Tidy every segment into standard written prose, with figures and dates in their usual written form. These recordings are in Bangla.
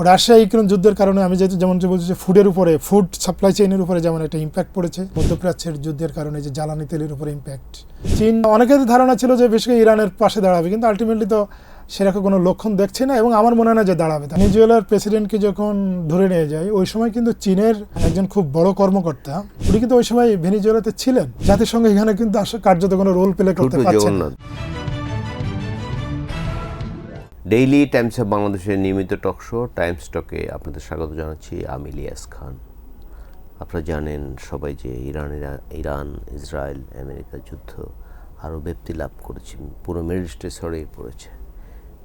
রাশিয়া ইউক্রেন যুদ্ধের কারণে আমি যেমন বলছি যে ফুডের উপরে, ফুড সাপ্লাই চেইনের উপরে যেমন একটা ইম্প্যাক্ট পড়েছে, মধ্যপ্রাচ্যের যুদ্ধের কারণে যে জ্বালানি তেলের উপরে ইম্প্যাক্ট। চীন, অনেকের ধারণা ছিল যে বিশেষ করে ইরানের পাশে দাঁড়াবে, কিন্তু আলটিমেটলি তো সেরকম কোনো লক্ষণ দেখছে না, এবং আমার মনে হয় না যে দাঁড়াবে। ভেনেজুয়েলার প্রেসিডেন্টকে যখন ধরে নিয়ে যায়, ওই সময় কিন্তু চীনের একজন খুব বড় কর্মকর্তা, উনি কিন্তু ওই সময় ভেনেজুয়েলাতে ছিলেন। জাতিসংঘ এখানে কিন্তু কার্যত কোনো রোল প্লে করতে পারছে না। ডেইলি টাইমস অফ বাংলাদেশের নিয়মিত টক শো টাইমস টকে আপনাদের স্বাগত জানাচ্ছি। আমি ইলিয়াস খান। আপনারা জানেন সবাই যে ইরান ইসরায়েল আমেরিকা যুদ্ধ আরও ব্যাপ্তি লাভ করেছে, পুরো মিডল ইস্টে ছড়িয়ে পড়েছে।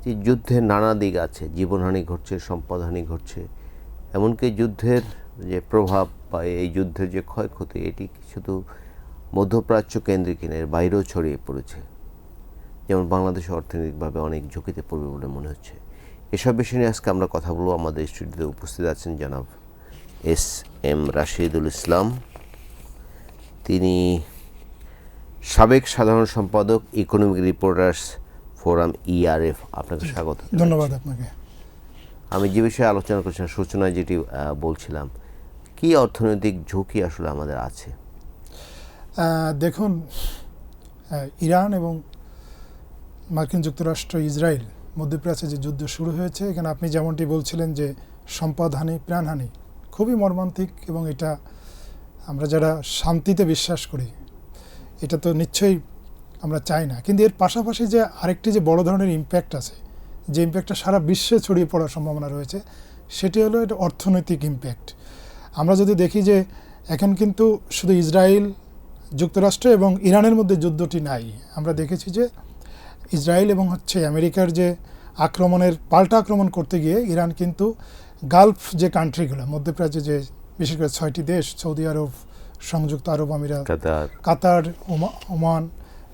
যে যুদ্ধের নানা দিক আছে, জীবনহানি ঘটছে, সম্পদহানি ঘটছে, এমনকি যুদ্ধের যে প্রভাব বা এই যুদ্ধের যে ক্ষয়ক্ষতি, এটি শুধু মধ্যপ্রাচ্য কেন্দ্রিক এর বাইরেও ছড়িয়ে পড়েছে। যেমন বাংলাদেশ অর্থনৈতিকভাবে অনেক ঝুঁকিতে পড়বে বলে মনে হচ্ছে। এসব বিষয় নিয়ে আজকে আমরা কথা বলবো। আমাদের স্টুডিওতে উপস্থিত আছেন জনাব এস.এম. রাশিদুল ইসলাম। তিনি সাবেক সাধারণ সম্পাদক, ইকোনমিক রিপোর্টার্স ফোরাম ERF। আপনাকে স্বাগত। ধন্যবাদ আপনাকে। আমি যে বিষয়ে আলোচনা করছিলাম, সূচনায় যেটি বলছিলাম, কি অর্থনৈতিক ঝুঁকি আসলে আমাদের আছে? দেখুন, ইরান এবং মার্কিন যুক্তরাষ্ট্র ইসরায়েল মধ্যপ্রাচ্যে যে যুদ্ধ শুরু হয়েছে, এখানে আপনি যেমনটি বলছিলেন যে সম্পদহানি, প্রাণহানি খুবই মর্মান্তিক, এবং এটা আমরা যারা শান্তিতে বিশ্বাস করি এটা তো নিশ্চয়ই আমরা চাই না। কিন্তু এর পাশাপাশি যে আরেকটি যে বড় ধরনের ইম্প্যাক্ট আছে, যে ইম্প্যাক্টটা সারা বিশ্বে ছড়িয়ে পড়ার সম্ভাবনা রয়েছে, সেটি হলো এটা অর্থনৈতিক ইম্প্যাক্ট। আমরা যদি দেখি যে এখন কিন্তু শুধু ইসরায়েল, যুক্তরাষ্ট্র এবং ইরানের মধ্যে যুদ্ধটি নাই। আমরা দেখেছি যে ইসরায়েল এবং আমেরিকার যে পাল্টা আক্রমণ করতে গিয়ে ইরান কিন্তু গালফ যে কান্ট্রিগুলো, মধ্যপ্রাচ্যে যে বিশেষ করে 6টি দেশ, সৌদি আরব, সংযুক্ত আরব আমিরাত, কাতার, ওমান,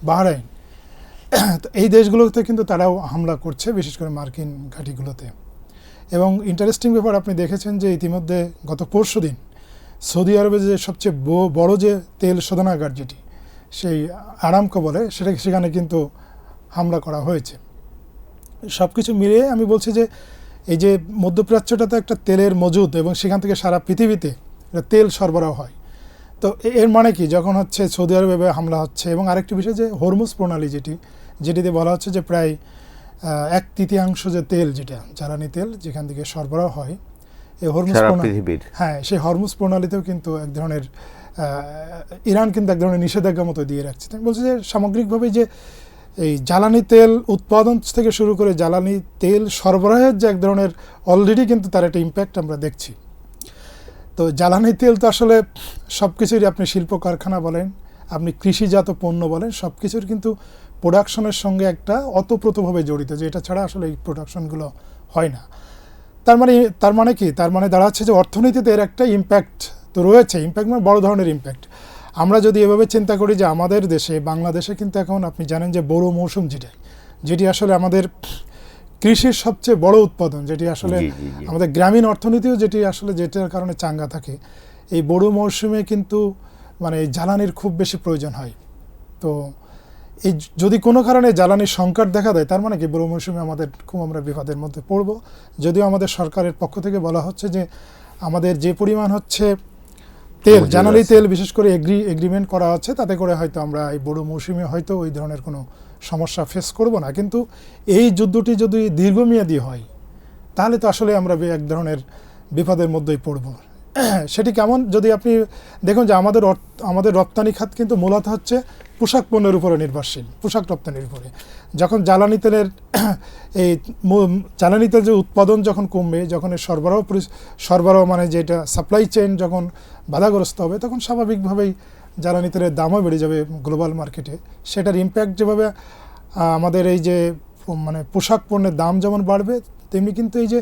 বাহরাইন, এই দেশগুলোতে কিন্তু তারাও হামলা করছে, বিশেষ করে মার্কিন ঘাঁটিগুলোতে। এবং ইন্টারেস্টিং ব্যাপার, আপনি দেখেছেন যে ইতিমধ্যে গত পরশুদিন সৌদি আরবে যে সবচেয়ে বড় যে তেল শোধনাগার, যেটি সেই আরামকো বলে, সেখানে কিন্তু হামলা করা হয়েছে। সব কিছু মিলিয়ে আমি বলছি যে এই যে মধ্যপ্রাচ্যটাতে একটা তেলের মজুদ, এবং সেখান থেকে সারা পৃথিবীতে তেল সরবরাহ হয়। তো এর মানে কি, যখন সৌদি আরবে হামলা হচ্ছে, এবং আরেকটি বিষয় যে হরমুজ প্রণালী, যেটিতে বলা হচ্ছে যে প্রায় 1/3 যে তেল, যেটা জ্বালানি তেল যেখান থেকে সরবরাহ হয়, এই হরমুজ প্রণালী, সেই হরমুজ প্রণালীতেও কিন্তু এক ধরনের ইরান কিন্তু এক ধরনের নিষেধাজ্ঞা মতো দিয়ে রাখছে। আমি বলছি যে সামগ্রিকভাবে যে এই জ্বালানি তেল উৎপাদন থেকে শুরু করে জ্বালানি তেল সরবরাহের যে এক ধরনের অলরেডি কিন্তু তার একটা ইম্প্যাক্ট আমরা দেখছি। তো জ্বালানি তেল তো আসলে সব কিছুরই, আপনি শিল্প কারখানা বলেন, আপনি কৃষিজাত পণ্য বলেন, সব কিছুর কিন্তু প্রোডাকশনের সঙ্গে একটা অতপ্রতভাবে জড়িত, যে এটা ছাড়া আসলে এই প্রোডাকশনগুলো হয় না। তার মানে কি, তার মানে দাঁড়াচ্ছে যে অর্থনীতিতে এর একটা ইম্প্যাক্ট তো রয়েছে, ইম্প্যাক্ট মানে বড় ধরনের ইম্প্যাক্ট। আমরা যদি এভাবে চিন্তা করি যে আমাদের দেশে, বাংলাদেশে কিন্তু এখন আপনি জানেন যে বোরো মৌসুম, যেটি আসলে আমাদের কৃষির সবচেয়ে বড় উৎপাদন, যেটি আসলে আমাদের গ্রামীণ অর্থনীতিও যেটার কারণে চাঙ্গা থাকে, এই বোরো মৌসুমে কিন্তু মানে এই জ্বালানির খুব বেশি প্রয়োজন হয়। তো এই যদি কোনো কারণে জ্বালানির সংকট দেখা দেয়, তার মানে কি বোরো মৌসুমে আমরা বিপদের মধ্যে পড়ব। যদিও আমাদের সরকারের পক্ষ থেকে বলা হচ্ছে যে আমাদের যে পরিমাণ তেল, জ্বালানি তেল বিশেষ করে এগ্রিমেন্ট করা আছে, তাতে করে হয়তো আমরা এই বোরো মৌসুমে হয়তো ওই ধরনের কোনো সমস্যা ফেস করব না। কিন্তু এই যুদ্ধটি যদি দীর্ঘমেয়াদী হয়, তাহলে তো আসলে আমরা এক ধরনের বিপদের মধ্যেই পড়ব। সেটি কেমন, যদি আপনি দেখুন যে আমাদের রপ্তানি খাত কিন্তু মূলত পোশাক পণ্যের উপরে নির্ভরশীল, পোশাক রপ্তানির উপরে। যখন জ্বালানি তেল যে উৎপাদন যখন কমবে, যখন এর সরবরাহ মানে যেটা সাপ্লাই চেইন যখন বাধাগ্রস্ত হবে, তখন স্বাভাবিকভাবেই জ্বালানি তেলের দামও বেড়ে যাবে গ্লোবাল মার্কেটে। সেটার ইম্প্যাক্ট যেভাবে আমাদের এই যে মানে পোশাক পণ্যের দাম যেমন বাড়বে, তেমনি কিন্তু এই যে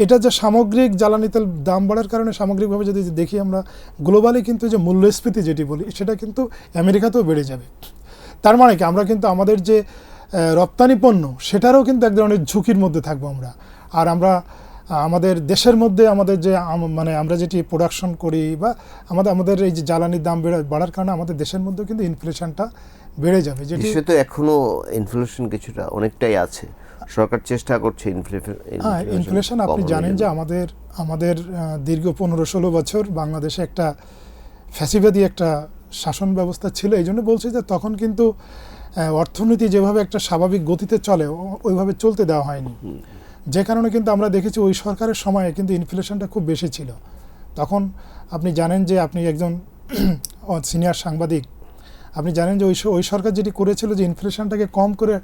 এটা যে সামগ্রিক জ্বালানি তেল দাম বাড়ার কারণে সামগ্রিকভাবে যদি দেখি আমরা গ্লোবালি, কিন্তু যে মূল্যস্ফীতি যেটি বলি, সেটা কিন্তু আমেরিকাতেও বেড়ে যাবে। তার মানে কি, আমরা কিন্তু আমাদের যে রপ্তানি পণ্য, সেটারও কিন্তু এক ধরনের ঝুঁকির মধ্যে থাকবো আমরা। আর আমাদের দেশের মধ্যে আমাদের যে মানে আমরা যেটি প্রোডাকশন করি, বা আমাদের এই যে জ্বালানির দাম বাড়ার কারণে আমাদের দেশের মধ্যে কিন্তু ইনফ্লেশনটা বেড়ে যাবে। যেটি তো এখনো ইনফ্লেশন কিছুটা অনেকটাই আছে, সরকার চেষ্টা করছে ইনফ্লেশন আপনি জানেন যে আমাদের দীর্ঘ 15-16 বছর বাংলাদেশে একটা ফ্যাসিবাদী একটা শাসন ব্যবস্থা ছিল। এই জন্য বলছি যে তখন কিন্তু অর্থনীতি যেভাবে একটা স্বাভাবিক গতিতে চলে ওইভাবে চলতে দেওয়া হয়নি, যে কারণে কিন্তু আমরা দেখেছি ওই সরকারের সময়ে কিন্তু ইনফ্লেশনটা খুব বেশি ছিল। তখন আপনি জানেন যে আপনি একজন সিনিয়র সাংবাদিক, আপনি জানেন যে ওই সরকার যেটি করেছিল যে ইনফ্লেশনটাকে কম করে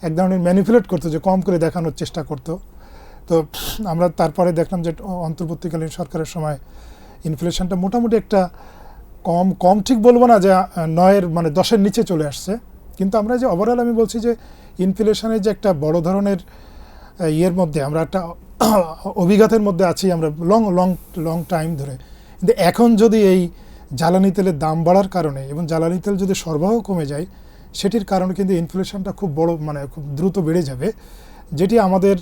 এক ধরনের ম্যানিপুলেট করতো, যে কম করে দেখানোর চেষ্টা করতো। তো আমরা তারপরে দেখলাম যে অন্তর্বর্তীকালীন সরকারের সময় ইনফ্লেশনটা মোটামুটি একটা কম ঠিক বলবো না যে 9 মানে 10-এর নিচে চলে আসছে, কিন্তু আমরা যে ওভারঅল আমি বলছি যে ইনফ্লেশনের যে একটা বড় ধরনের ইয়ের মধ্যে আমরা একটা অভিঘাতের মধ্যে আছি আমরা লং টাইম ধরে। কিন্তু এখন যদি এই জ্বালানি তেলের দাম বাড়ার কারণে এবং জ্বালানি তেল যদি সরবরাহ কমে যায়, সেটির কারণে কিন্তু ইনফ্লেশনটা খুব বড় মানে খুব দ্রুত বেড়ে যাবে, যেটি আমাদের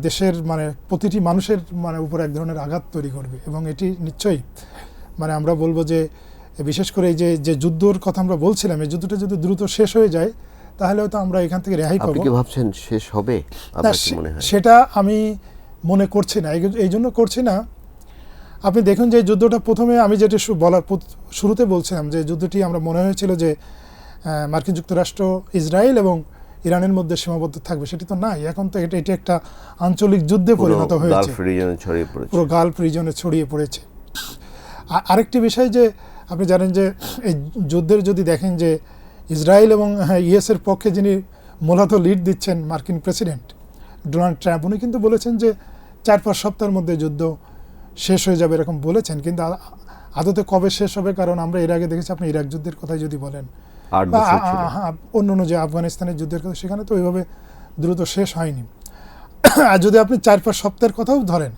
দেশের মানে প্রতিটি মানুষের মানে উপর এক ধরনের আঘাত তৈরি করবে। এবং এটি নিশ্চয়ই মানে আমরা বলবো যে বিশেষ করে এই যে যুদ্ধর কথা আমরা বলছিলাম, এই যুদ্ধটা যদি দ্রুত শেষ হয়ে যায় তাহলে হয়তো আমরা এখান থেকে রেহাই পাবো। আপনি কি ভাবছেন শেষ হবে? আপনার কি মনে হয়? সেটা আমি মনে করছি না, এই জন্য করছি না। আপনি দেখুন যে যুদ্ধটা প্রথমে আমি যেটা শুরুতে বলছিলাম যে যুদ্ধটি আমরা মনে হয়েছিল যে মার্কিন যুক্তরাষ্ট্র, ইসরায়েল এবং ইরানের মধ্যে সীমাবদ্ধ থাকবে, সেটি তো নাই। এখন তো এটি একটা আঞ্চলিক যুদ্ধে পরিণত হয়েছে, পুরো গালফ রিজনে ছড়িয়ে পড়েছে। আরেকটি বিষয় যে আপনি জানেন যে এই যুদ্ধের যদি দেখেন যে ইসরায়েল এবং ইউএসের পক্ষে যিনি মূলত লিড দিচ্ছেন মার্কিন প্রেসিডেন্ট ডোনাল্ড ট্রাম্প, উনি কিন্তু বলেছেন যে 4-5 সপ্তাহের মধ্যে যুদ্ধ শেষ হয়ে যাবে এরকম বলেছেন। কিন্তু আদতে কবে শেষ হবে? কারণ আমরা এর আগে দেখেছি, আপনি ইরাক যুদ্ধের কথাই যদি বলেন বা অন্য যে আফগানিস্তানের যুদ্ধের কথা, সেখানে তো ওইভাবে দ্রুত শেষ হয়নি। আর যদি আপনি 4-5 সপ্তাহের কথাও ধরেন,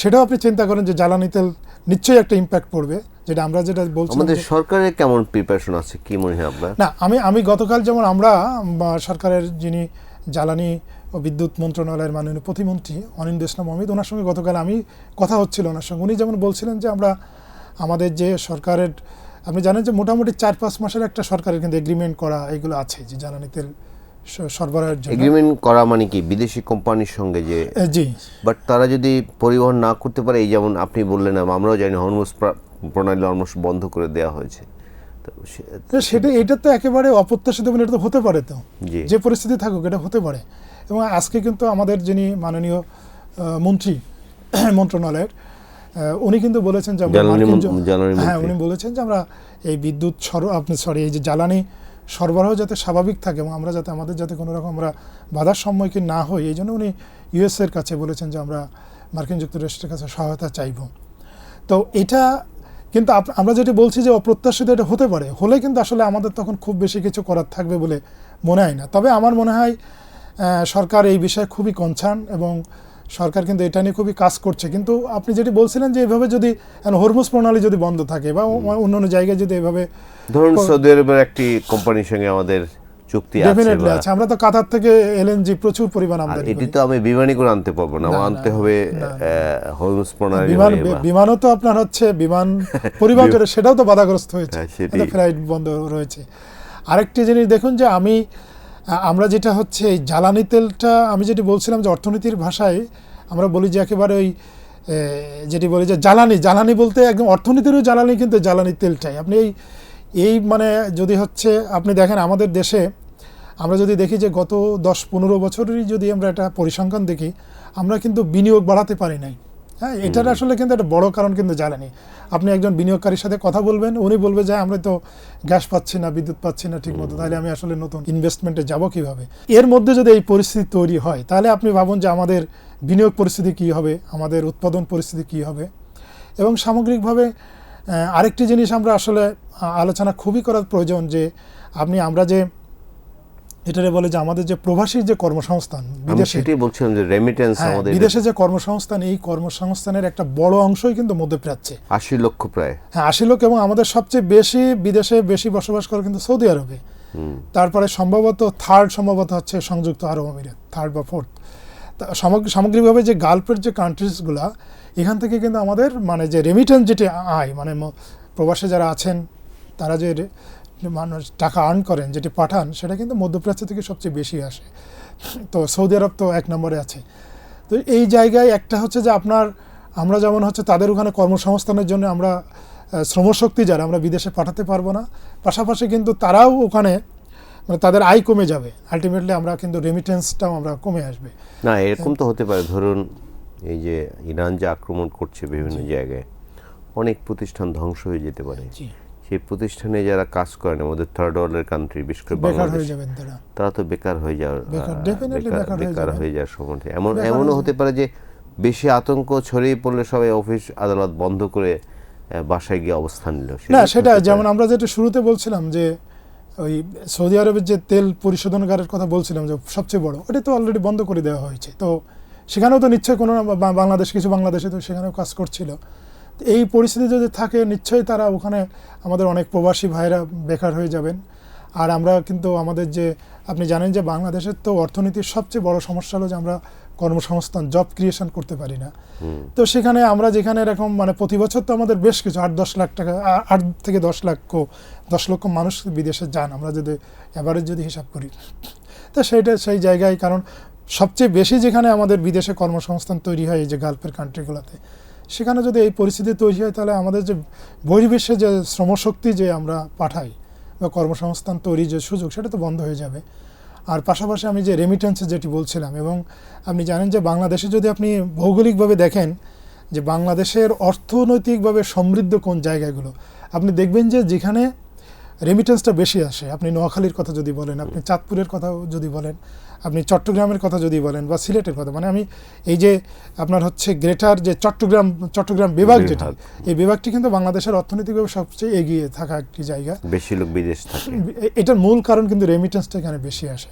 সেটাও আপনি চিন্তা করেন যে জ্বালানি তেল নিশ্চয়ই একটা ইম্প্যাক্ট পড়বে, যেটা আমরা যেটা বলছি। আমাদের সরকারের কেমন প্রিপারেশন আছে কি মনে হয় আপনার? না, আমি গতকাল যেমন আমরা সরকারের যিনি জ্বালানি ও বিদ্যুৎ মন্ত্রণালয়ের মাননীয় প্রতিমন্ত্রী অনিন্দ্য ইসলাম অমিত, ওনার সঙ্গে গতকাল আমি কথা হচ্ছিল ওনার সঙ্গে, উনি যেমন বলছিলেন যে আমরা আমাদের যে সরকারের, আপনি জানেন যে মোটামুটি 4-5 মাসের একটা সরকারের কিন্তু এগ্রিমেন্ট করা এগুলো আছে যে জ্বালানি তেল সরবরাহের জন্য। এগ্রিমেন্ট করা মানে কি বিদেশি কোম্পানির সঙ্গে যে? জি, বাট তারা যদি পরিবহন না করতে পারে, এই যেমন আপনি বললেন, আমরাও জানি হরমুজ প্রণালী অলমোস্ট বন্ধ করে দেওয়া হয়েছে, তো সেটা এটা তো একেবারে অপ্রত্যাশিত, এটা তো হতে পারে, তো যে পরিস্থিতি থাকুক এটা হতে পারে। এবং আজকে কিন্তু আমাদের যিনি মাননীয় মন্ত্রী মন্ত্রণালয়ের, উনি কিন্তু বলেছেন যে উনি বলেছেন যে আমরা এই বিদ্যুৎ এই যে জ্বালানি সরবরাহ যাতে স্বাভাবিক থাকে এবং আমরা যাতে আমাদের যাতে কোনো রকম আমরা বাধার সম্মুখীন না হই, এই জন্য উনি ইউএসের কাছে বলেছেন যে আমরা মার্কিন যুক্তরাষ্ট্রের কাছে সহায়তা চাইব। তো এটা কিন্তু আমরা যেটা বলছি যে অপ্রত্যাশিত এটা হতে পারে, হলে কিন্তু আসলে আমাদের তখন খুব বেশি কিছু করার থাকবে বলে মনে হয় না। তবে আমার মনে হয় সরকার এই বিষয়ে খুবই কনসার্ন এবং সরকার কিন্তু এটা নিয়ে খুবই কাজ করছে। কিন্তু আপনি যেটি বলছিলেন যে এভাবে যদি হরমুজ প্রণালী যদি বন্ধ থাকে বা অন্যান্য জায়গায় যদি এভাবে, ধরুন সৌদি আরবের একটি কোম্পানির সঙ্গে আমাদের চুক্তি আছে, আমরা তো কাতার থেকে এলএনজি প্রচুর পরিমাণ আমদানি করি, এটি তো আমি বিমানই করে আনতে পারবো না, আনতে হবে হরমুজ প্রণালী। বিমানও তো আপনার হচ্ছে বিমান পরিবহন করে, সেটাও তো বাধাগ্রস্ত হয়েছে, ফ্লাইট বন্ধ রয়েছে। আরেকটি জিনিস দেখুন যে আমরা যেটা হচ্ছে এই জ্বালানি তেলটা, আমি যেটি বলছিলাম যে অর্থনীতির ভাষায় আমরা বলি যে একেবারে ওই যেটি বলি যে জ্বালানি বলতে একদম অর্থনীতিরও জ্বালানি কিন্তু জ্বালানি তেলটাই। আপনি এই মানে যদি হচ্ছে আপনি দেখেন আমাদের দেশে, আমরা যদি দেখি যে গত 10-15 বছরেরই যদি আমরা একটা পরিসংখ্যান দেখি, আমরা কিন্তু বিনিয়োগ বাড়াতে পারি নাই। হ্যাঁ, এটার আসলে কিন্তু একটা বড় কারণ কিন্তু জ্বালানি। আপনি একজন বিনিয়োগকারীর সাথে কথা বলবেন, উনি বলবে যে আমরা তো গ্যাস পাচ্ছি না, বিদ্যুৎ পাচ্ছি না ঠিক মতো, তাহলে আমি আসলে নতুন ইনভেস্টমেন্টে যাব কিভাবে? এর মধ্যে যদি এই পরিস্থিতি তৈরি হয়, তাহলে আপনি ভাবুন যে আমাদের বিনিয়োগ পরিস্থিতি কী হবে, আমাদের উৎপাদন পরিস্থিতি কী হবে। এবং সামগ্রিকভাবে আরেকটি জিনিস আমরা আসলে আলোচনা খুবই করার প্রয়োজন যে আমরা যে এটারে বলে যে আমাদের যে প্রবাসীর যে কর্মসংস্থান বিদেশে, সেটাই বলছিলাম যে রেমিটেন্স, আমাদের বিদেশে যে কর্মসংস্থান, এই কর্মসংস্থানের একটা বড় অংশই কিন্তু মধ্যপ্রাচ্যে, 80 লক্ষ প্রায়। হ্যাঁ, 80 লক্ষ। এবং আমাদের সবচেয়ে বেশি বিদেশে বসবাস করে কিন্তু সৌদি আরবে, তারপরে সম্ভবত হচ্ছে সংযুক্ত আরব আমিরাত, থার্ড বা ফোর্থ। সামগ্রিকভাবে যে গালফের যে কান্ট্রিজগুলা, এখান থেকে কিন্তু আমাদের মানে যে রেমিটেন্স যেটি আয়, মানে প্রবাসে যারা আছেন তারা যে মানুষ টাকা আর্ন করেন, যেটি পাঠান, সেটা কিন্তু মধ্যপ্রাচ্য থেকে সবচেয়ে বেশি আসে। তো সৌদি আরব তো 1 নম্বরে আছে। তো এই জায়গায় একটা হচ্ছে যে আমরা যেমন হচ্ছে তাদের ওখানে কর্মসংস্থানের জন্য আমরা শ্রমশক্তি যারা আমরা বিদেশে পাঠাতে পারবো না, পাশাপাশি কিন্তু তারাও ওখানে মানে তাদের আয় কমে যাবে, আলটিমেটলি আমরা কিন্তু রেমিটেন্সটাও আমরা কমে আসবে। না এরকম তো হতে পারে, ধরুন এই যে ইরান যে আক্রমণ করছে বিভিন্ন জায়গায়, অনেক প্রতিষ্ঠান ধ্বংস হয়ে যেতে পারে। সেই প্রতিষ্ঠানে যারা কাজ করেন আমাদের থার্ড ওয়ার্ল্ডের কান্ট্রি, বিশেষ করে বাংলাদেশ, তারা তো বেকার হয়ে যাওয়ার সম্ভাবনা। এমনও হতে পারে যে বেশি আতঙ্ক ছড়িয়ে পড়লে সবাই অফিস আদালত বন্ধ করে বাসায় গিয়ে অবস্থান নিল। না সেটা যেমন আমরা যেটা শুরুতে বলছিলাম যে ওই সৌদি আরবের যে তেল পরিশোধনাগারের কথা বলছিলাম যে সবচেয়ে বড়, ওটা তো অলরেডি বন্ধ করে দেওয়া হয়েছে। তো সেখানেও তো নিশ্চয়ই কোনো কিছু বাংলাদেশে তো সেখানেও কাজ করছিল। এই পরিস্থিতি যদি থাকে নিশ্চয়ই তারা ওখানে আমাদের অনেক প্রবাসী ভাইরা বেকার হয়ে যাবেন। আর আমরা কিন্তু আমাদের যে আপনি জানেন যে বাংলাদেশের তো অর্থনীতির সবচেয়ে বড় সমস্যা হলো যে আমরা কর্মসংস্থান জব ক্রিয়েশন করতে পারি না। তো সেখানে আমরা যেখানে এরকম মানে প্রতি বছর তো আমাদের বেশ কিছু 8-10 লাখ টাকা 8 থেকে 10 লক্ষ মানুষ বিদেশে যান আমরা যদি অ্যাভারেজ যদি হিসাব করি। তো সেই জায়গায় কারণ সবচেয়ে বেশি যেখানে আমাদের বিদেশে কর্মসংস্থান তৈরি হয় এই যে গালফের কান্ট্রিগুলোতে, সেখানে যদি এই পরিস্থিতি তৈরি হয় তাহলে আমাদের যে বহির্বিশ্বে যে শ্রমশক্তি যে আমরা পাঠাই বা কর্মসংস্থান তৈরির যে সুযোগ সেটা তো বন্ধ হয়ে যাবে। আর পাশাপাশি আমি যে রেমিটেন্সে যেটি বলছিলাম, এবং আপনি জানেন যে বাংলাদেশে যদি আপনি ভৌগোলিকভাবে দেখেন যে বাংলাদেশের অর্থনৈতিকভাবে সমৃদ্ধ কোন জায়গাগুলো, আপনি দেখবেন যে যেখানে রেমিটেন্সটা বেশি আসে, আপনি নোয়াখালীর কথা যদি বলেন, আপনি চাঁদপুরের কথা যদি বলেন, আপনি চট্টগ্রামের কথা যদি বলেন বা সিলেটের কথা, মানে আমি এই যে আপনার হচ্ছে গ্রেটার যে চট্টগ্রাম বিভাগ যেটা, এই বিভাগটি কিন্তু বাংলাদেশের অর্থনৈতিকভাবে সবচেয়ে এগিয়ে থাকা একটি জায়গা। বেশি লোক বিদেশ থাকে, এটার মূল কারণ কিন্তু রেমিটেন্সটা এখানে বেশি আসে।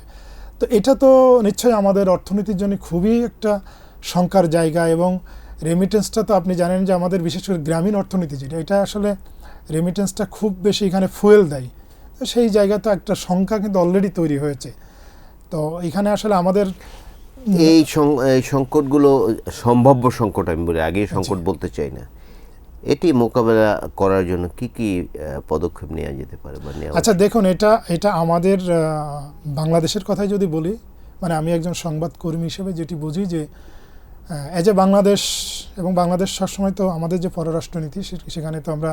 তো এটা তো নিশ্চয়ই আমাদের অর্থনীতির জন্য খুবই একটা শঙ্কার জায়গা। এবং রেমিটেন্সটা তো আপনি জানেন যে আমাদের বিশেষ করে গ্রামীণ অর্থনীতি যেটা, এটা আসলে রেমিটেন্সটা খুব বেশি এখানে ফুয়েল দেয়। তো সেই জায়গাতে একটা শঙ্কা কিন্তু অলরেডি তৈরি হয়েছে। তো এখানে আসলে আমাদের এই সংকটগুলো সম্ভাব্য সংকট, আমি বলি আগে সংকট বলতে চাই না, এটি মোকাবেলা করার জন্য কি কি পদক্ষেপ নেওয়া যেতে পারে বা নেওয়া? আচ্ছা দেখুন, এটা আমাদের বাংলাদেশের কথাই যদি বলি, মানে আমি একজন সংবাদকর্মী হিসেবে যেটি বুঝি যে এজ এ বাংলাদেশ, এবং বাংলাদেশ সবসময় তো আমাদের যে পররাষ্ট্রনীতি সেখানে তো আমরা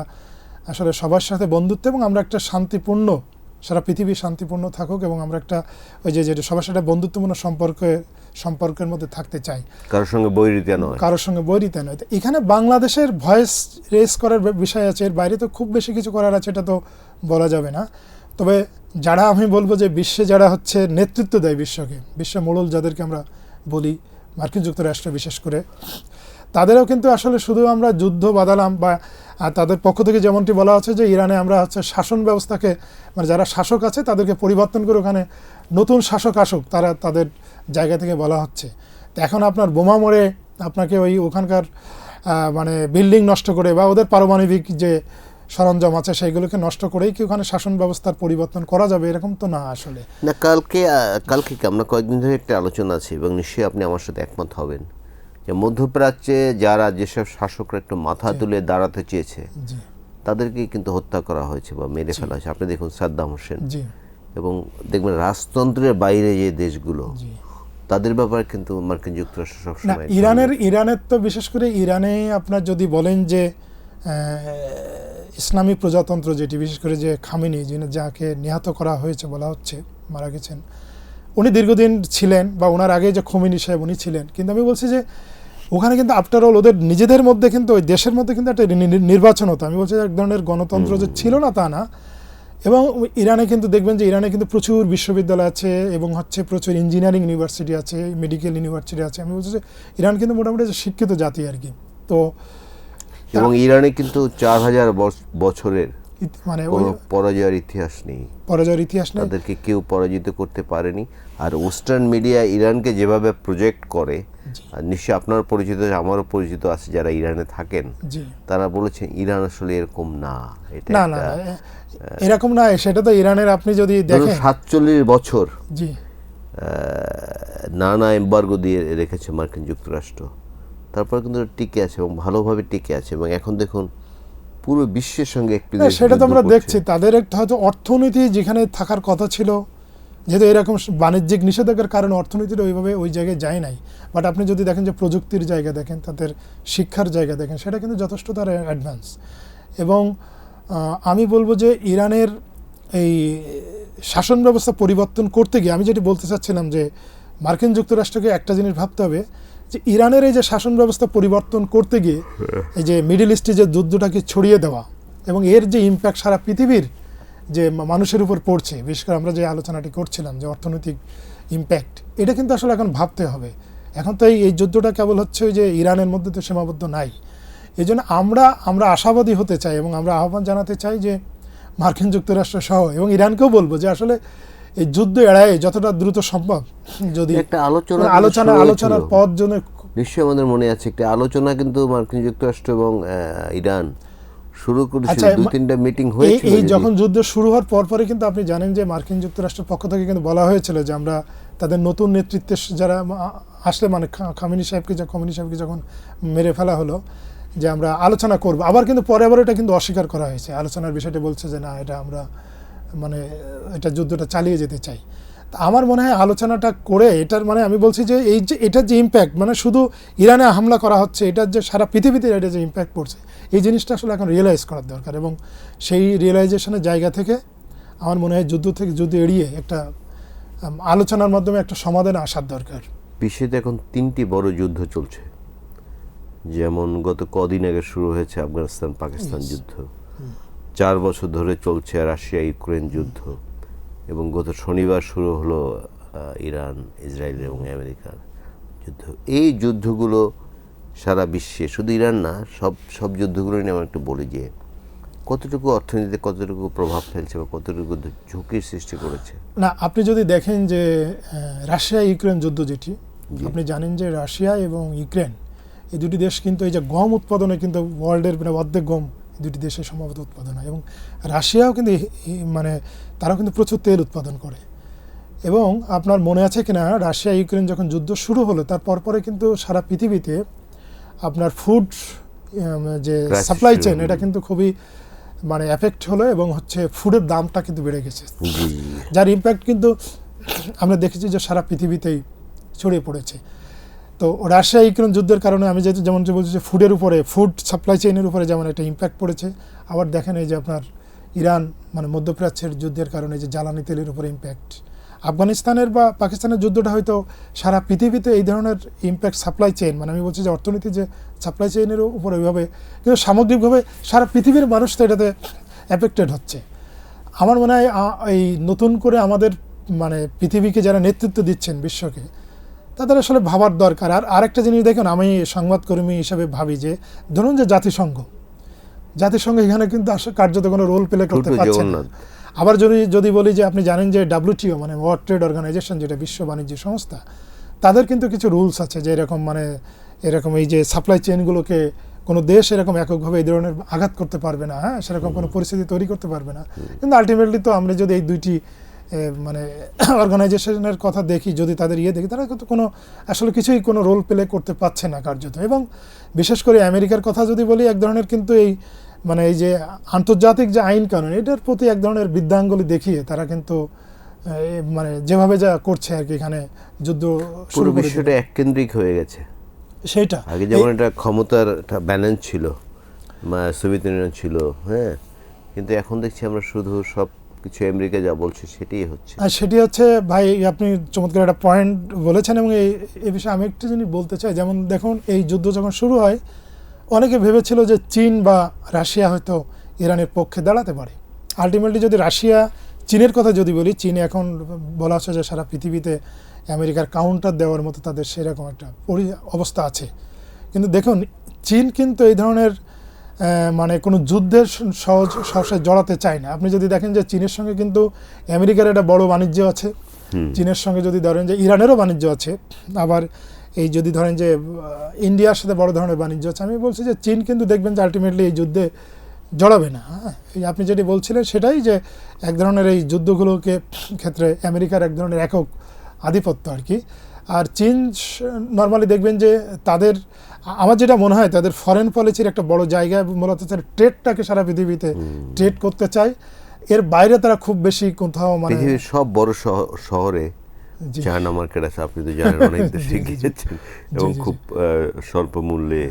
আসলে সবার সাথে বন্ধুত্ব এবং আমরা একটা শান্তিপূর্ণ, সারা পৃথিবী শান্তিপূর্ণ থাকুক এবং আমরা একটা ওই যে যেটা সবার সাথে বন্ধুত্বপূর্ণ সম্পর্কের মধ্যে থাকতে চাই, কারোর সঙ্গে বৈরিতা নয়। তো এখানে বাংলাদেশের ভয়েস রেজ করার বিষয় আছে, এর বাইরে তো খুব বেশি কিছু করার আছে, এটা তো বলা যাবে না। তবে যারা আমি বলবো যে বিশ্বে যারা হচ্ছে নেতৃত্ব দেয় বিশ্ব মোড়ল যাদেরকে আমরা বলি, মার্কিন যুক্তরাষ্ট্র বিশেষ করে, তাদেরও কিন্তু আসলে শুধু আমরা যুদ্ধ বাঁধালাম বা তাদের পক্ষ থেকে যেমনটি বলা হচ্ছে যে ইরানে আমরা হচ্ছে শাসন ব্যবস্থাকে, মানে যারা শাসক আছে তাদেরকে পরিবর্তন করে ওখানে নতুন শাসক আসুক, তারা তাদের জায়গা থেকে বলা হচ্ছে। তো এখন আপনার বোমা মরে আপনাকে ওখানকার মানে বিল্ডিং নষ্ট করে বা ওদের পারমাণবিক যে সরঞ্জাম আছে সেইগুলোকে নষ্ট করেই কি ওখানে শাসন ব্যবস্থার পরিবর্তন করা যাবে, এরকম তো না আসলে না। কালকে আমরা কয়েকদিন ধরে একটা আলোচনা আছে এবং নিশ্চয়ই আপনি আমার সাথে একমত হবেন যে মধ্যপ্রাচ্যে যেসব শাসকরা একটু মাথা তুলে দাঁড়াতে চেয়েছে তাদেরকে কিন্তু হত্যা করা হয়েছে বা মেরে ফেলা হয়েছে। আপনি দেখুন সাদ্দাম হোসেন, এবং দেখবেন রাজতন্ত্রের বাইরে যে দেশগুলো তাদের ব্যাপারে কিন্তু মার্কিন যুক্তরাষ্ট্র সবসময়, ইরানের তো বিশেষ করে ইরানে আপনার যদি বলেন যে ইসলামী প্রজাতন্ত্র যেটি, বিশেষ করে যে খামেনি যাকে নিহত করা হয়েছে বলা হচ্ছে, মারা গেছেন, উনি দীর্ঘদিন ছিলেন বা ওনার আগে যে খোমেনি সাহেব উনি ছিলেন, কিন্তু আমি বলছি যে ওখানে কিন্তু আফটার অল ওদের নিজেদের মধ্যে কিন্তু ওই দেশের মধ্যে কিন্তু একটা নির্বাচন হতো। আমি বলছি এক ধরনের গণতন্ত্র যে ছিল না তা না। এবং ইরানে কিন্তু দেখবেন যে ইরানে কিন্তু প্রচুর বিশ্ববিদ্যালয় আছে এবং হচ্ছে প্রচুর ইঞ্জিনিয়ারিং ইউনিভার্সিটি আছে, মেডিকেল ইউনিভার্সিটি আছে। আমি বলছি যে ইরান কিন্তু মোটামুটি শিক্ষিত জাতি আর কি। তো এবং ইরানে কিন্তু 4000 বছরের মানে পরাজয়ের ইতিহাস নেই, তাদেরকে কেউ পরাজিত করতে পারেনি। আর ওয়েস্টার্ন মিডিয়া ইরানকে যেভাবে প্রজেক্ট করে, নিশ্চয়ই আপনার পরিচিত আমারও পরিচিত আছে যারা ইরানে থাকেন, তারা বলেছেন ইরান আসলে এরকম না, এরকম না। সেটা তো ইরানের আপনি যদি দেখেন 47 বছর নানা এম্বার্গো দিয়ে রেখেছে মার্কিন যুক্তরাষ্ট্র, তারপর কিন্তু টিকে আছে এবং ভালোভাবে টিকে আছে। এবং এখন দেখুন পুরো বিশ্বের সঙ্গে সেটা তো আমরা দেখছি, তাদের একটা হয়তো অর্থনীতি যেখানে থাকার কথা ছিল যেহেতু এরকম বাণিজ্যিক নিষেধাজ্ঞার কারণে অর্থনীতিটা ওইভাবে ওই জায়গায় যায় নাই, বাট আপনি যদি দেখেন যে প্রযুক্তির জায়গা দেখেন, তাদের শিক্ষার জায়গা দেখেন, সেটা কিন্তু যথেষ্ট তার অ্যাডভান্স। এবং আমি বলবো যে ইরানের এই শাসন ব্যবস্থা পরিবর্তন করতে গিয়ে আমি যেটি বলতে চাচ্ছিলাম যে মার্কিন যুক্তরাষ্ট্রকে একটা জিনিস ভাবতে হবে যে ইরানের এই যে শাসন ব্যবস্থা পরিবর্তন করতে গিয়ে এই যে মিডল ইস্টে যে যুদ্ধটাকে ছড়িয়ে দেওয়া এবং এর যে ইম্প্যাক্ট সারা পৃথিবীর যে মানুষের উপর পড়ছে, বিশেষ করে আমরা যে আলোচনাটি করছিলাম যে অর্থনৈতিক ইম্প্যাক্ট, এটা কিন্তু আসলে এখন ভাবতে হবে। এখন তো এই যুদ্ধটা কেবল হচ্ছে ওই যে ইরানের মধ্যে তো সীমাবদ্ধ নাই। এই জন্য আমরা আশাবাদী হতে চাই এবং আমরা আহ্বান জানাতে চাই যে মার্কিন যুক্তরাষ্ট্র সহ এবং ইরানকেও বলবো যে আসলে এই যুদ্ধ এড়ায় যতটা দ্রুত সম্ভব যদি একটা আলোচনার পথ জন্য নিশ্চয়ই আমাদের মনে আছে একটা আলোচনা কিন্তু মার্কিন যুক্তরাষ্ট্র এবং ইরান শুরু করেছিল, 2-3টা মিটিং হয়েছিল। এই যখন যুদ্ধ শুরু হওয়ার পরপরই কিন্তু আপনি জানেন যে মার্কিন যুক্তরাষ্ট্রের পক্ষ থেকে কিন্তু বলা হয়েছিল যে আমরা তাদের নতুন নেতৃত্বের যারা আসলে মানে খামেনি সাহেবকে যখন মেরে ফেলা হলো যে আমরা আলোচনা করব। আবার কিন্তু পরে আবার এটা কিন্তু অস্বীকার করা হয়েছে, আলোচনার বিষয়টা বলছে যে না, এটা আমরা মানে এটা যুদ্ধটা চালিয়ে যেতে চাই। আমার মনে হয় আলোচনাটা করে এটার মানে আমি বলছি যে এই যে এটার যে ইম্প্যাক্ট মানে শুধু ইরানে হামলা করা হচ্ছে, এটার যে সারা পৃথিবীতে এটা যে ইম্প্যাক্ট পড়ছে, এই জিনিসটা আসলে এখন রিয়েলাইজ করার দরকার। এবং সেই রিয়েলাইজেশনের জায়গা থেকে আমার মনে হয় যুদ্ধ এড়িয়ে একটা আলোচনার মাধ্যমে একটা সমাধানে আসার দরকার। বিশ্বে এখন 3টি বড় যুদ্ধ চলছে, যেমন গত কদিন আগে শুরু হয়েছে আফগানিস্তান পাকিস্তান যুদ্ধ, 4 বছর ধরে চলছে রাশিয়া ইউক্রেন যুদ্ধ, এবং গত শনিবার শুরু হলো ইরান ইসরায়েল এবং আমেরিকার যুদ্ধ। এই যুদ্ধগুলো সারা বিশ্বে, শুধু ইরান না, সব যুদ্ধগুলো নিয়ে আমরা একটু বলি যে কতটুকু অর্থনীতিতে কতটুকু প্রভাব ফেলছে বা কতটুকু ঝুঁকির সৃষ্টি করেছে। না, আপনি যদি দেখেন যে রাশিয়া ইউক্রেন যুদ্ধ যেটি, আপনি জানেন যে রাশিয়া এবং ইউক্রেন এই দুটি দেশ কিন্তু এই যে গম উৎপাদনে কিন্তু ওয়ার্ল্ডের মানে অর্ধেক গম দুটি দেশের সম্ভবত উৎপাদন হয়। এবং রাশিয়াও কিন্তু মানে তারাও কিন্তু প্রচুর তেল উৎপাদন করে। এবং আপনার মনে আছে কিনা, রাশিয়া ইউক্রেন যখন যুদ্ধ শুরু হলো তার পরে কিন্তু সারা পৃথিবীতে আপনার ফুড যে সাপ্লাই চেইন এটা কিন্তু খুবই মানে এফেক্ট হলো এবং হচ্ছে ফুডের দামটা কিন্তু বেড়ে গেছে, যার ইম্প্যাক্ট কিন্তু আমরা দেখেছি যে সারা পৃথিবীতেই ছড়িয়ে পড়েছে। তো রাশিয়া ইউক্রেন যুদ্ধের কারণে আমি যেমন বলছি যে ফুডের উপরে, ফুড সাপ্লাই চেইনের উপরে যেমন একটা ইম্প্যাক্ট পড়েছে, আবার দেখেন এই যে আপনার ইরান মানে মধ্যপ্রাচ্যের যুদ্ধের কারণে যে জ্বালানি তেলের উপরে ইম্প্যাক্ট, আফগানিস্তানের বা পাকিস্তানের যুদ্ধটা হয়তো সারা পৃথিবীতে এই ধরনের ইম্প্যাক্ট সাপ্লাই চেইন মানে আমি বলছি যে অর্থনীতি যে সাপ্লাই চেইনের উপর ওইভাবে, কিন্তু সামগ্রিকভাবে সারা পৃথিবীর মানুষ তো এটাতে এফেক্টেড হচ্ছে। আমার মনে হয় এই নতুন করে আমাদের মানে পৃথিবীকে যারা নেতৃত্ব দিচ্ছেন বিশ্বকে, তাদের আসলে ভাবার দরকার। আর আরেকটা জিনিস দেখুন, আমি সংবাদকর্মী হিসাবে ভাবি যে ধরুন যে জাতিসংঘ এখানে কিন্তু আসলে কার্যত কোনো রোল প্লে করতে পারছে না। আবার যদি বলি যে আপনি জানেন যে WTO মানে ওয়ার্ল্ড ট্রেড অর্গানাইজেশন, যেটা বিশ্ব বাণিজ্য সংস্থা, তাদের কিন্তু কিছু রুলস আছে যে এরকম এই যে সাপ্লাই চেইনগুলোকে কোনো দেশ এরকম এককভাবে এই ধরনের আঘাত করতে পারবে না, হ্যাঁ, সেরকম কোনো পরিস্থিতি তৈরি করতে পারবে না। কিন্তু আলটিমেটলি তো আমরা যদি এই দুইটি মানে অর্গানাইজেশনের কথা দেখি, যদি তাদের দেখি, তারা কিন্তু কোনো আসলে কিছুই কোনো রোল প্লে করতে পারছে না কার্যত। এবং বিশেষ করে আমেরিকার কথা যদি বলি, এক ধরনের কিন্তু এই মানে এই যে আন্তর্জাতিক যে আইন কানুন, এটার প্রতি এক ধরনের বৃদ্ধাঙ্গুলি দেখিয়ে তারা কিন্তু মানে যেভাবে যা করছে আর কি, এখানে যুদ্ধ পুরো বিশ্বটা এককেন্দ্রিক হয়ে গেছে। সেইটা আগে যেমন এটা ক্ষমতার একটা ব্যালেন্স ছিল, সোভিয়েত ইউনিয়ন ছিল, হ্যাঁ, কিন্তু এখন দেখছি আমরা শুধু সব কিছু আমেরিকা যা বলছে সেটাই হচ্ছে। আর সেটি হচ্ছে ভাই, আপনি চমৎকার একটা পয়েন্ট বলেছেন। এবং এই বিষয়ে আমি একটু জিনিস বলতে চাই। যেমন দেখুন, এই যুদ্ধ যখন শুরু হয়, অনেকে ভেবেছিল যে চীন বা রাশিয়া হয়তো ইরানের পক্ষে দাঁড়াতে পারে। আলটিমেটলি যদি রাশিয়া চীনের কথা যদি বলি, চীন এখন বলা হচ্ছে যে সারা পৃথিবীতে আমেরিকার কাউন্টার দেওয়ার মতো তাদের সেরকম একটা অবস্থা আছে। কিন্তু দেখুন, চীন কিন্তু এই ধরনের মানে কোনো যুদ্ধের সহসা জড়াতে চায় না। আপনি যদি দেখেন যে চীনের সঙ্গে কিন্তু আমেরিকার একটা বড় বাণিজ্য আছে, চীনের সঙ্গে যদি ধরেন যে ইরানেরও বাণিজ্য আছে, আবার এই যদি ধরেন যে ইন্ডিয়ার সাথে বড় ধরনের বাণিজ্য আছে। আমি বলছি যে চীন কিন্তু দেখবেন যে আলটিমেটলি এই যুদ্ধে জড়াবে না। হ্যাঁ, এই আপনি যেটি বলছিলেন সেটাই, যে এক ধরনের এই যুদ্ধগুলোকে ক্ষেত্রে আমেরিকার এক ধরনের একক আধিপত্য আর কি। আর চীন নর্মালি দেখবেন যে তাদের, আমার যেটা মনে হয়, তাদের ফরেন পলিসির একটা বড় জায়গা মূলত ট্রেডটাকে সারা পৃথিবীতে ট্রেড করতে চায়। এর বাইরে তারা খুব বেশি কোথাও মানে পৃথিবীর সব বড় শহরে জি। চায়না মার্কেট আছে, আপনি তো জানেন, অনেক দেশে গিয়েছেন এবং খুব স্বল্প মূল্যে।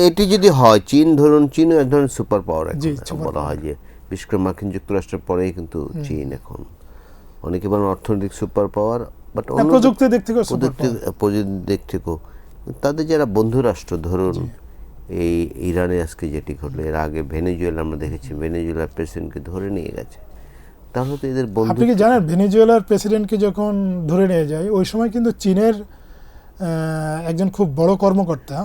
এটি যদি হয়, চীন ধরুন, চীন এক ধরনের সুপার পাওয়ার এখন বলা হয় যে, বিশেষ করে মার্কিন যুক্তরাষ্ট্রের পরেই কিন্তু চীন এখন, অনেকে বলেন অর্থনৈতিক সুপার পাওয়ার, বাট প্রযুক্তির দিক থেকে প্রযুক্তির দিক থেকেও তাদের যারা বন্ধু রাষ্ট্র, ধরুন এই ইরানে আজকে যেটি ঘটলো, এর আগে ভেনেজুয়েলা আমরা দেখেছি, ভেনেজুয়েলার প্রেসিডেন্টকে ধরে নিয়ে গেছে, তাহলে তো এদের বন্ধু। আপনি কি জানেন ভেনেজুয়েলার প্রেসিডেন্টকে যখন ধরে নিয়ে যায়, ওই সময় কিন্তু চীনের একজন খুব বড় কর্মকর্তা,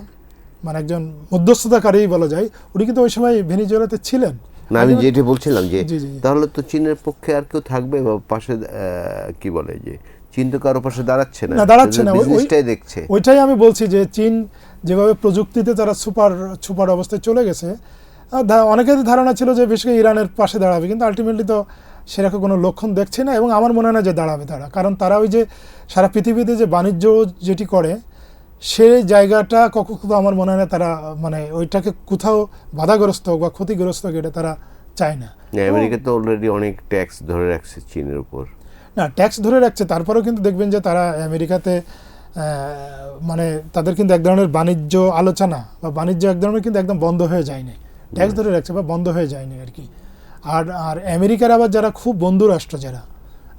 মানে একজন মধ্যস্থতাকারী বলা যায়, উনি কিন্তু ওই সময় ভেনেজুয়েলাতে ছিলেন। না, আমি যেটা বলছিলাম যে তাহলে তো চীনের পক্ষে আর কেউ থাকবে বা পাশে, কি বলে যে চীন তো কারো পাশে দাঁড়াচ্ছে না, বিজনেসটাই দেখছে। ওইটাই আমি বলছি যে চীন যেভাবে প্রযুক্তিতে তারা সুপার অবস্থায় চলে গেছে, অনেকের ধারণা ছিল যে বেশি ইরানের পাশে দাঁড়াবে, কিন্তু আলটিমেটলি তো সেরকম কোনো লক্ষণ দেখছে না, এবং আমার মনে হয় না যে দাঁড়াবে তারা, কারণ তারা ওই যে সারা পৃথিবীতে যে বাণিজ্য যেটি করে সেই জায়গাটা কখনো আমার মনে হয় না তারা মানে ওইটাকে কোথাও বাধাগ্রস্ত হোক বা ক্ষতিগ্রস্ত হোক, এটা তারা চায় না। আমেরিকা তো অলরেডি অনেক ট্যাক্স ধরে রাখছে চীনের উপর। না, ট্যাক্স ধরে রাখছে, তারপরেও কিন্তু দেখবেন যে তারা আমেরিকাতে মানে তাদের কিন্তু এক ধরনের বাণিজ্য আলোচনা বা বাণিজ্য এক ধরনের কিন্তু একদম বন্ধ হয়ে যায়নি, ট্যাক্স ধরে রাখছে বা বন্ধ হয়ে যায়নি আর কি। আর আমেরিকার আবার যারা খুব বন্ধু রাষ্ট্র, যারা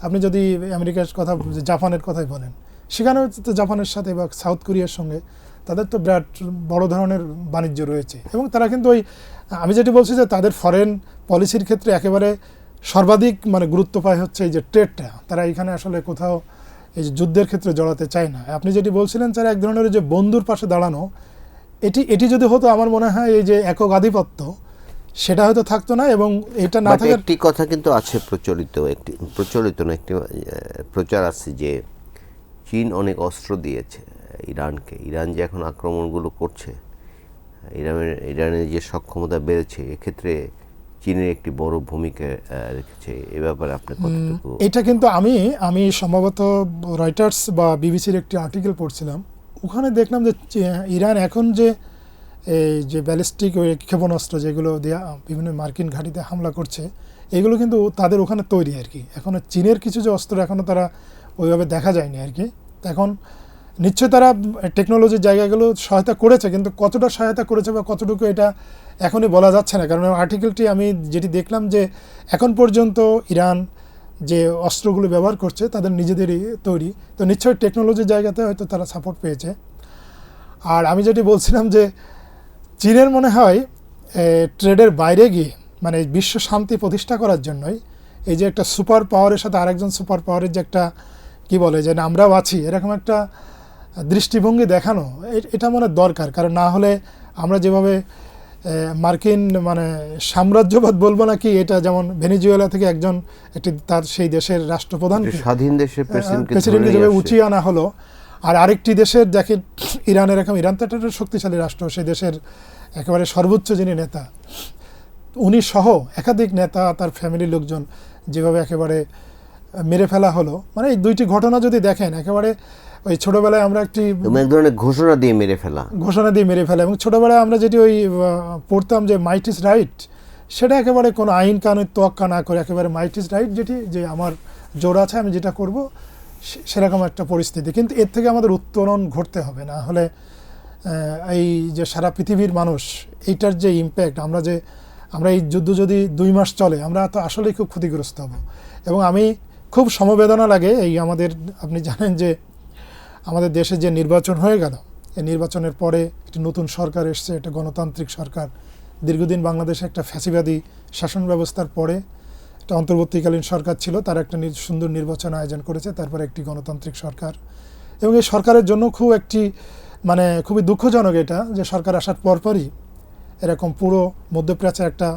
আপনি যদি আমেরিকার কথা, জাপানের কথাই বলেন, সেখানেও তো জাপানের সাথে বা সাউথ কোরিয়ার সঙ্গে তাদের তো বিরাট বড় ধরনের বাণিজ্য রয়েছে, এবং তারা কিন্তু ওই আমি যেটি বলছি যে তাদের ফরেন পলিসির ক্ষেত্রে একেবারে সর্বাধিক মানে গুরুত্ব পায় হচ্ছে এই যে ট্রেডটা, তারা এখানে আসলে কোথাও এই যে যুদ্ধের ক্ষেত্রে জড়াতে চায় না। আপনি যেটি বলছিলেন তারা এক ধরনের যে বন্ধুর পাশে দাঁড়ানো, এটি যদি হতো, আমার মনে হয় এই যে একক আধিপত্য সেটা হয়তো থাকতো না, এবং এটা না থাকার একটি কথা কিন্তু আছে, প্রচার আছে যে চীন অনেক অস্ত্র দিয়েছে ইরানকে। ইরান যে এখন আক্রমণগুলো করছে, ইরানের যে সক্ষমতা বেড়েছে, এক্ষেত্রে চীনের একটি বড় ভূমিকা রেখেছে। এ ব্যাপারে আপনি কতটুকু? এটা কিন্তু আমি সম্ভবত রয়টার্স বা বিবিসির একটি আর্টিকেল পড়ছিলাম, ওখানে দেখলাম যে ইরান এখন যে ব্যালিস্টিক ওই ক্ষেপণাস্ত্র যেগুলো দেওয়া বিভিন্ন মার্কিন ঘাঁটিতে হামলা করছে, এগুলো কিন্তু তাদের ওখানে তৈরি আর কি। এখনও চীনের কিছু যে অস্ত্র এখনও তারা ওইভাবে দেখা যায়নি আর কি। এখন নিশ্চয়ই তারা টেকনোলজির জায়গাগুলো সহায়তা করেছে, কিন্তু কতটা সহায়তা করেছে বা কতটুকু এটা এখনই বলা যাচ্ছে না, কারণ আর্টিকেলটি আমি যেটি দেখলাম যে এখন পর্যন্ত ইরান যে অস্ত্রগুলো ব্যবহার করছে তাদের নিজেদেরই তৈরি, তো নিশ্চয়ই টেকনোলজির জায়গাতে হয়তো তারা সাপোর্ট পেয়েছে। আর আমি যেটি বলছিলাম যে চীনের মনে হয় ট্রেডের বাইরে গিয়ে মানে বিশ্ব শান্তি প্রতিষ্ঠা করার জন্যই এই যে একটা সুপার পাওয়ারের সাথে আরেকজন সুপার পাওয়ারের যে একটা কি বলে যে আমরাও আছি এরকম একটা দৃষ্টিভঙ্গি দেখানো, এটা মনে দরকার। কারণ না হলে আমরা যেভাবে মার্কিন মানে সাম্রাজ্যবাদ বলবো নাকি, এটা যেমন ভেনেজুয়েলা থেকে একজন তার সেই দেশের রাষ্ট্রপ্রধান স্বাধীন দেশের প্রেসিডেন্টকে যেভাবে উঁচিয়ে আনা হলো, আর আরেকটি দেশের দেখেন ইরানের ইরান তো একটা শক্তিশালী রাষ্ট্র, সেই দেশের একেবারে সর্বোচ্চ যিনি নেতা, উনি সহ একাধিক নেতা তার ফ্যামিলির লোকজন যেভাবে একেবারে মেরে ফেলা হলো, মানে এই দুইটি ঘটনা যদি দেখেন, একেবারে ওই ছোটবেলায় আমরা একটি ধরনের ঘোষণা দিয়ে মেরে ফেলা, এবং ছোটবেলায় আমরা যেটি ওই পড়তাম যে মাইট ইজ রাইট, সেটা একেবারে কোনো আইন কানুন তোয়াক্কা না করে একেবারে মাইট ইজ রাইট, যেটি যে আমার জোর আছে আমি যেটা করব, সেরকম একটা পরিস্থিতি। কিন্তু এর থেকে আমাদের উত্তরণ ঘটতে হবে, না হলে এই যে সারা পৃথিবীর মানুষ এইটার যে ইম্প্যাক্ট, আমরা এই যুদ্ধ যদি 2 মাস চলে, আমরা তো আসলেই খুব ক্ষতিগ্রস্ত হব। এবং আমি খুব সমবেদনা লাগে এই আমাদের, আপনি জানেন যে আমাদের দেশে যে নির্বাচন হয়ে গেল, এই নির্বাচনের পরে একটি নতুন সরকার এসছে, একটা গণতান্ত্রিক সরকার। দীর্ঘদিন বাংলাদেশে একটা ফ্যাসিবাদী শাসন ব্যবস্থার পরে একটা অন্তর্বর্তীকালীন সরকার ছিল, তারা একটা সুন্দর নির্বাচন আয়োজন করেছে, তারপরে একটি গণতান্ত্রিক সরকার। এবং এই সরকারের জন্য মানে খুবই দুঃখজনক এটা যে সরকার আসার পরপরই এরকম পুরো মধ্যপ্রাচ্যে একটা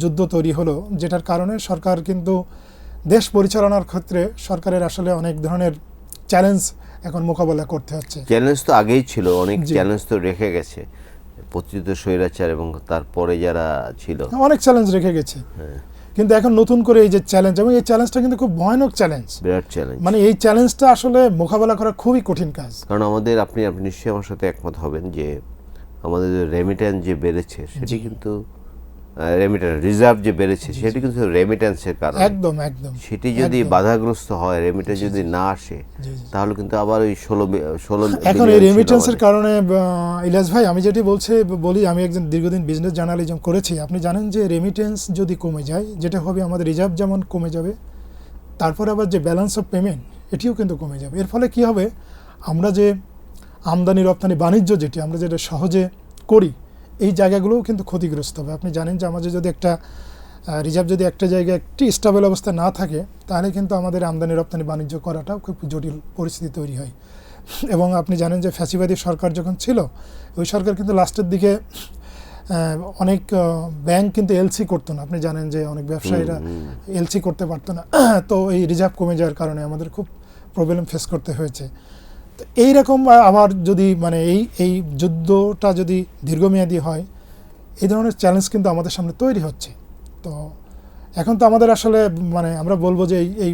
যুদ্ধ তৈরি হলো, যেটার কারণে সরকার কিন্তু দেশ পরিচালনার ক্ষেত্রে সরকারের আসলে অনেক ধরনের চ্যালেঞ্জ এখন মোকাবেলা করতে হচ্ছে। চ্যালেঞ্জ তো আগেই ছিল, অনেক চ্যালেঞ্জ তো রেখে গেছে, পতিত স্বৈরাচার এবং তারপরে যারা ছিল অনেক চ্যালেঞ্জ রেখে গেছে। কিন্তু এখন নতুন করে এই যে চ্যালেঞ্জ, এবং এই চ্যালেঞ্জটা কিন্তু খুব ভয়ানক চ্যালেঞ্জ, বিরাট চ্যালেঞ্জ। মানে এই চ্যালেঞ্জটা আসলে মোকাবেলা করা খুবই কঠিন কাজ। কারণ আমাদের আপনি নিশ্চয়ই আমার সাথে একমত হবেন যে আমাদের রেমিটেন্স যে বেড়েছে সেটি কিন্তু রেমিটেন্স রিজার্ভ যে বেড়েছে সেটি কিন্তু রেমিটেন্সের কারণে। একদম একদম সেটি যদি বাধাগ্রস্ত হয়, রেমিটেন্স যদি না আসে, তাহলে কিন্তু আবার ওই 16 এখন এই রেমিটেন্সের কারণে ইলিয়াস ভাই আমি যেটি বলি, আমি একজন দীর্ঘদিন বিজনেস জার্নালিজম করেছি। আপনি জানেন যে রেমিটেন্স যদি কমে যায়, যেটা হবে আমাদের রিজার্ভ যেমন কমে যাবে, তারপর আবার যে ব্যালেন্স অফ পেমেন্ট এটিও কিন্তু কমে যাবে। এর ফলে কি হবে, আমরা যে আমদানি রপ্তানি বাণিজ্য আমরা যেটা সহজে করি, এই জায়গাগুলোও কিন্তু ক্ষতিগ্রস্ত হবে। আপনি জানেন যে আমাদের যদি একটা রিজার্ভ যদি একটা জায়গায় একটি স্টেবল অবস্থা না থাকে, তাহলে কিন্তু আমাদের আমদানি রপ্তানি বাণিজ্য করাটাও খুব জটিল পরিস্থিতি তৈরি হয়। এবং আপনি জানেন যে ফ্যাসিবাদী সরকার যখন ছিল, ওই সরকার কিন্তু লাস্টের দিকে অনেক ব্যাংক কিন্তু এলসি করতো না। আপনি জানেন যে অনেক ব্যবসায়ীরা এলসি করতে পারতো না। তো এই রিজার্ভ কমে যাওয়ার কারণে আমাদের খুব প্রবলেম ফেস করতে হয়েছে। তো এইরকম আবার যদি মানে এই যুদ্ধটা যদি দীর্ঘমেয়াদী হয়, এই ধরনের চ্যালেঞ্জ কিন্তু আমাদের সামনে তৈরি হচ্ছে। তো এখন তো আমাদের আসলে মানে আমরা বলবো যে এই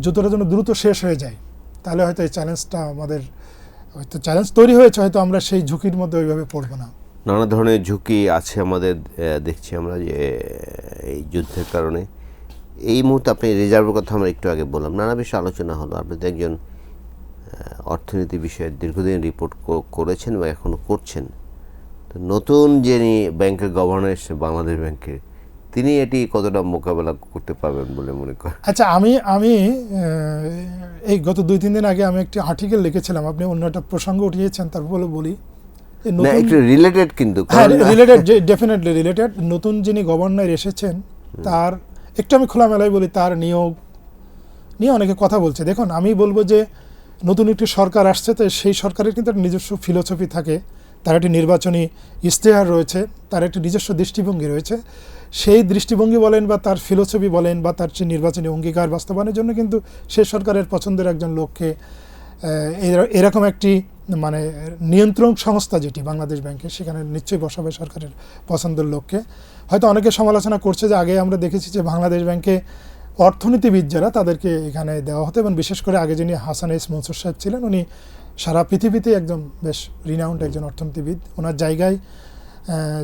যুদ্ধটা যেন দ্রুত শেষ হয়ে যায়, তাহলে হয়তো এই চ্যালেঞ্জটা আমাদের হয়তো চ্যালেঞ্জ তৈরি হয়েছে, হয়তো আমরা সেই ঝুঁকির মধ্যে ওইভাবে পড়বো না। নানা ধরনের ঝুঁকি আছে আমাদের, দেখছি আমরা যে এই যুদ্ধের কারণে। এই মুহূর্তে আপনি রিজার্ভের কথা আমরা একটু আগে বললাম, নানা বিষয়ে আলোচনা হলো। আপনি তো একজন অর্থনীতি বিষয়ে দীর্ঘদিন রিপোর্ট করেছেন বা এখনও করছেন। তো নতুন যিনি ব্যাংকের গভর্নর এসেছে বাংলাদেশ ব্যাংকের, তিনি এটি কতটা মোকাবেলা করতে পারবেন বলে মনে করেন? আচ্ছা, আমি এই গত 2-3 দিন আগে আমি একটি আর্টিকেল লিখেছিলাম, আপনি অন্য একটা প্রসঙ্গ উঠিয়েছেন, তারপরে বলি একটু রিলেটেড, কিন্তু রিলেটেড, ডেফিনেটলি রিলেটেড। নতুন যিনি গভর্নর এসেছেন তার একটু আমি খোলামেলায় বলি, তার নিয়োগ নিয়ে অনেকে কথা বলছে। দেখুন, আমি বলবো যে নতুন একটি সরকার আসছে, তো সেই সরকারের কিন্তু একটা নিজস্ব ফিলোসফি থাকে, তার একটি নির্বাচনী ইশতেহার রয়েছে, তার একটি নিজস্ব দৃষ্টিভঙ্গি রয়েছে। সেই দৃষ্টিভঙ্গি বলেন বা তার ফিলোসফি বলেন বা তার যে নির্বাচনী অঙ্গীকার বাস্তবায়নের জন্য কিন্তু সেই সরকারের পছন্দের একজন লোককে এরকম একটি মানে নিয়ন্ত্রণ সংস্থা যেটি বাংলাদেশ ব্যাংকে, সেখানে নিশ্চয়ই বসাবে সরকারের পছন্দের লোককে। হয়তো অনেকে সমালোচনা করছে যে আগে আমরা দেখেছি যে বাংলাদেশ ব্যাংকে অর্থনীতিবিদ যারা, তাদেরকে এখানে দেওয়া হতো, এবং বিশেষ করে আগে যিনি হাসান এস মনসুর সাহেব ছিলেন, উনি সারা পৃথিবীতে একদম বেশ রিনাউন্ড একজন অর্থনীতিবিদ। ওনার জায়গায়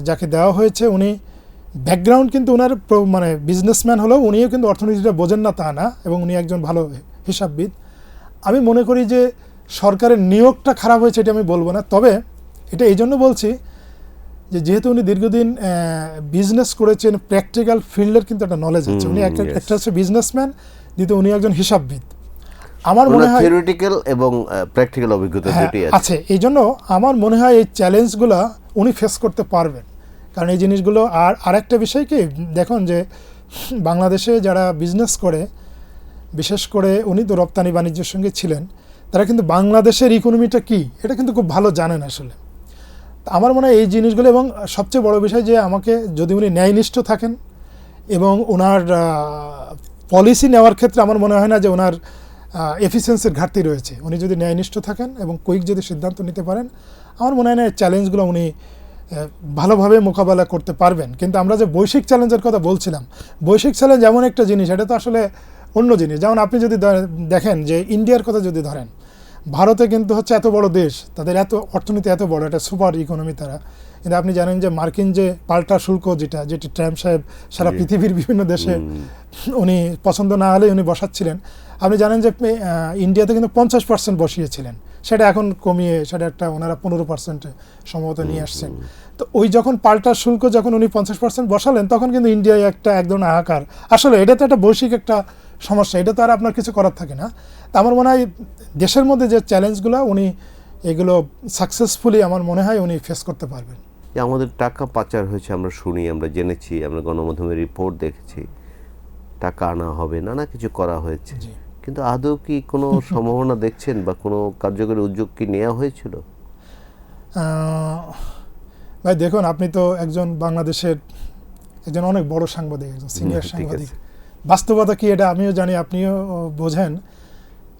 যাকে দেওয়া হয়েছে, উনি ব্যাকগ্রাউন্ড কিন্তু ওনার মানে বিজনেসম্যান হলেও উনিও কিন্তু অর্থনীতিটা বোঝেন না তা না, এবং উনি একজন ভালো হিসাববিদ। আমি মনে করি যে সরকারের নিয়োগটা খারাপ হয়েছে এটা আমি বলবো না, তবে এটা এই জন্য বলছি যে যেহেতু উনি দীর্ঘদিন বিজনেস করেছেন, প্র্যাকটিক্যাল ফিল্ডের কিন্তু একটা নলেজ আছে। উনি একটা হচ্ছে বিজনেসম্যান, দ্বিতীয় উনি একজন হিসাববিদ। আমার মনে হয় থিওরিটিক্যাল এবং প্র্যাকটিক্যাল অভিজ্ঞতা দুটোই আছে। এই জন্য আমার মনে হয় এই চ্যালেঞ্জগুলো উনি ফেস করতে পারবেন। কারণ এই জিনিসগুলো আরেকটা বিষয় কি, দেখুন যে বাংলাদেশে যারা বিজনেস করে, বিশেষ করে উনি তো রপ্তানি বাণিজ্যের সঙ্গে ছিলেন, তারা কিন্তু বাংলাদেশের ইকোনমিটা কি এটা কিন্তু খুব ভালো জানেন আসলে। আমার মনে হয় এই জিনিসগুলো, এবং সবচেয়ে বড় বিষয় যে আমাকে যদি উনি ন্যায়নিষ্ঠ থাকেন এবং ওনার পলিসি নেওয়ার ক্ষেত্রে আমার মনে হয় না যে ওনার এফিসিয়েন্সির ঘাটতি রয়েছে। উনি যদি ন্যায়নিষ্ঠ থাকেন এবং কুইক যদি সিদ্ধান্ত নিতে পারেন, আমার মনে হয় না চ্যালেঞ্জগুলো উনি ভালোভাবে মোকাবেলা করতে পারবেন। কিন্তু আমরা যে বৈশ্বিক চ্যালেঞ্জের কথা বলছিলাম, বৈশ্বিক চ্যালেঞ্জ এমন একটা জিনিস, এটা তো আসলে অন্য জিনিস। যেমন আপনি যদি দেখেন যে ইন্ডিয়ার কথা যদি ধরেন, ভারতে কিন্তু হচ্ছে এত বড় দেশ, তাদের এত অর্থনীতি এত বড়, একটা সুপার ইকোনমি তারা। কিন্তু আপনি জানেন যে মার্কিন যে পাল্টা শুল্ক যেটি ট্রাম্প সাহেব সারা পৃথিবীর বিভিন্ন দেশে উনি পছন্দ না হলে উনি বসাচ্ছিলেন। আপনি জানেন যে ইন্ডিয়াতে কিন্তু 50% বসিয়েছিলেন, সেটা এখন কমিয়ে সেটা একটা ওনারা 15% সম্ভবত নিয়ে আসছেন। তো ওই যখন পাল্টা শুল্ক যখন উনি 50% বসালেন, তখন কিন্তু ইন্ডিয়ায় এক ধরনের হাহাকার। আসলে এটা তো একটা বৈশ্বিক একটা সমস্যা, এটা তো আর আপনার কিছু করার থাকে না। তা আমার মনে হয় দেশের মধ্যে যে চ্যালেঞ্জগুলো উনি এগুলো সাকসেসফুলি আমার মনে হয় উনি ফেস করতে পারবেন। আমাদের টাকা পাচার হয়েছে, আমরা শুনি, আমরা জেনেছি, আমরা গণমাধ্যমের রিপোর্ট দেখেছি, টাকা আনা হবে, নানা কিছু করা হয়েছে, কিন্তু আদৌ কি কোনো সম্ভাবনা দেখছেন বা কোনো কার্যকরী উদ্যোগ কি নেওয়া হয়েছিল? ভাই দেখুন, আপনি তো একজন বাংলাদেশের একজন অনেক বড় সাংবাদিক, একজন সিনিয়র সাংবাদিক। বাস্তবতা কি এটা আমিও জানি, আপনিও বোঝেন।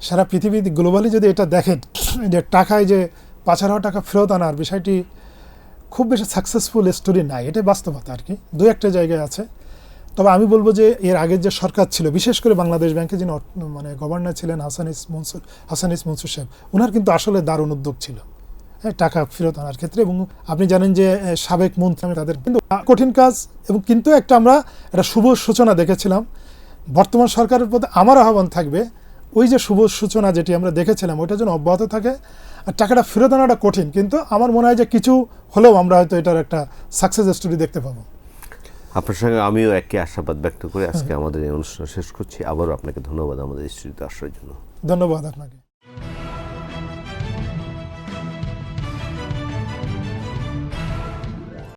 সারা পৃথিবীতে গ্লোবালি যদি এটা দেখেন যে টাকায় যে পাচার হওয়া টাকা ফেরত আনার বিষয়টি খুব বেশি সাকসেসফুল স্টোরি নাই, এটাই বাস্তবতা আর কি। দু একটা জায়গায় আছে। তবে আমি বলবো যে এর আগের যে সরকার ছিল, বিশেষ করে বাংলাদেশ ব্যাংকে যিনি মানে গভর্নর ছিলেন হাসান এস মনসুর সাহেব, ওনার কিন্তু আসলে দারুণ উদ্যোগ ছিল। টাকা ফেরত আনার ক্ষেত্রে। এবং আপনি জানেন যে সাবেক মন্ত্রী তাদের কিন্তু কঠিন কাজ, এবং কিন্তু একটা আমরা একটা শুভ সূচনা দেখেছিলাম। বর্তমান সরকারের প্রতি আমার আহ্বান থাকবে, ওই যে শুভ সূচনা যেটি আমরা দেখেছিলাম ওইটা যেন অব্যাহত থাকে। আর টাকাটা ফেরত আনাটা কঠিন, কিন্তু আমার মনে হয় যে কিছু হলেও আমরা হয়তো এটার একটা সাকসেস স্টোরি দেখতে পাবো। আপনার সঙ্গে আমিও একই আশাবাদ ব্যক্ত করে আজকে আমাদের এই অনুষ্ঠান শেষ করছি। আবারও আপনাকে ধন্যবাদ আমাদের স্টুডিওতে আসার জন্য। ধন্যবাদ আপনাকে।